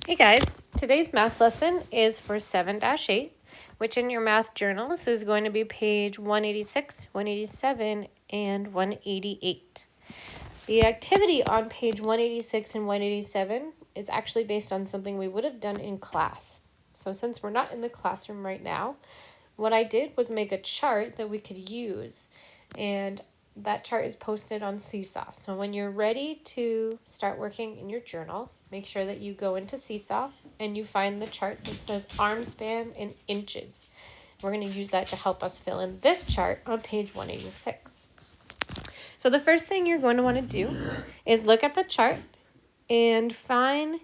Hey guys, today's math lesson is for 7-8, which in your math journals is going to be page 186, 187, and 188. The activity on page 186 and 187 is actually based on something we would have done in class. So since we're not in the classroom right now, what I did was make a chart that we could use, and that chart is posted on Seesaw. So when you're ready to start working in your journal, make sure that you go into Seesaw and you find the chart that says arm span in inches. We're going to use that to help us fill in this chart on page 186. So the first thing you're going to want to do is look at the chart and find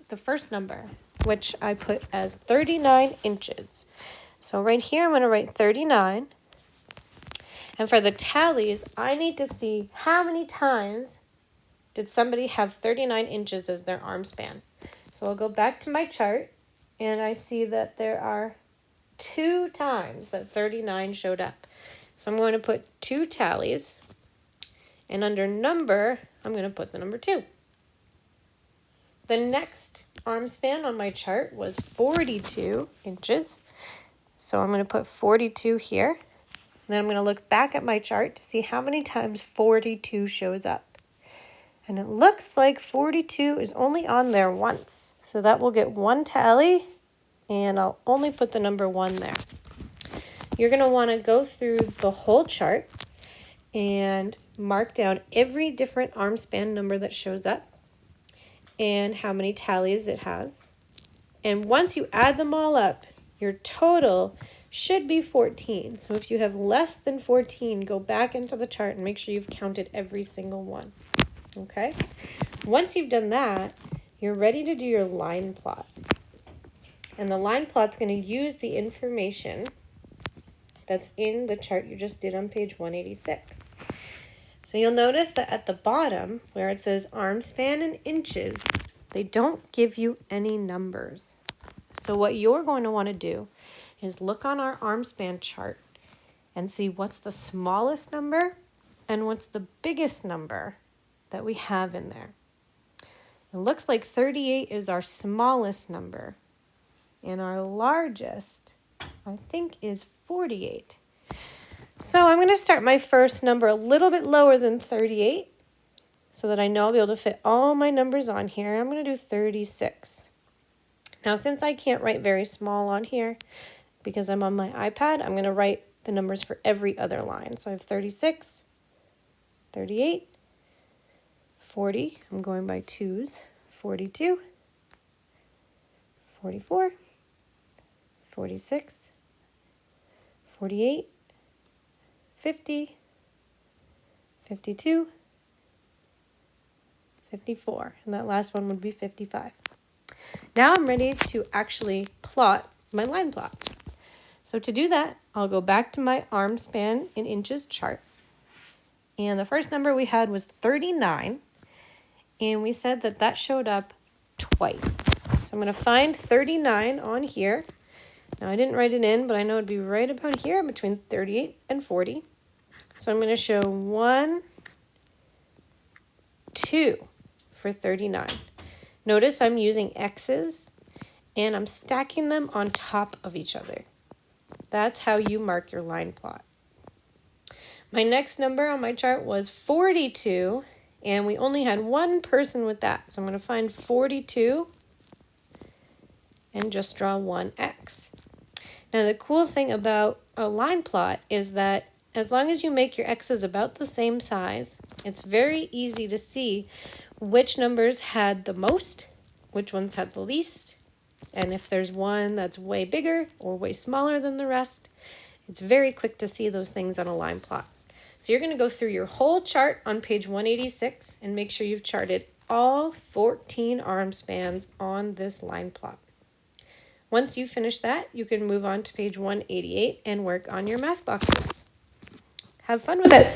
the first number, which I put as 39 inches. So right here, I'm going to write 39. And for the tallies, I need to see how many times did somebody have 39 inches as their arm span. So I'll go back to my chart, and I see that there are 2 times that 39 showed up. So I'm going to put 2 tallies, and under number, I'm going to put the number 2. The next arm span on my chart was 42 inches. So I'm going to put 42 here. Then I'm going to look back at my chart to see how many times 42 shows up. And it looks like 42 is only on there once. So that will get 1 tally, and I'll only put the number 1 there. You're going to want to go through the whole chart and mark down every different arm span number that shows up and how many tallies it has. And once you add them all up, your total should be 14. So if you have less than 14, go back into the chart and make sure you've counted every single one. Okay? Once you've done that, you're ready to do your line plot. And the line plot's going to use the information that's in the chart you just did on page 186. So you'll notice that at the bottom, where it says arm span in inches, they don't give you any numbers. So what you're going to want to do is look on our arm span chart and see what's the smallest number and what's the biggest number that we have in there. It looks like 38 is our smallest number, and our largest, I think, is 48. So I'm going to start my first number a little bit lower than 38 so that I know I'll be able to fit all my numbers on here. I'm going to do 36. Now, since I can't write very small on here because I'm on my iPad, I'm going to write the numbers for every other line. So I have 36, 38, 40, I'm going by 2s, 42, 44, 46, 48, 50, 52, 54, and that last one would be 55. Now I'm ready to actually plot my line plot. So to do that, I'll go back to my arm span in inches chart. And the first number we had was 39. And we said that that showed up twice. So I'm going to find 39 on here. Now I didn't write it in, but I know it'd be right about here between 38 and 40. So I'm going to show 1, 2 for 39. Notice I'm using X's and I'm stacking them on top of each other. That's how you mark your line plot. My next number on my chart was 42, and we only had one person with that. So I'm going to find 42 and just draw one X. Now the cool thing about a line plot is that as long as you make your X's about the same size, it's very easy to see which numbers had the most, which ones had the least, and if there's one that's way bigger or way smaller than the rest, it's very quick to see those things on a line plot. So you're going to go through your whole chart on page 186 and make sure you've charted all 14 arm spans on this line plot. Once you finish that, you can move on to page 188 and work on your math boxes. Have fun with it.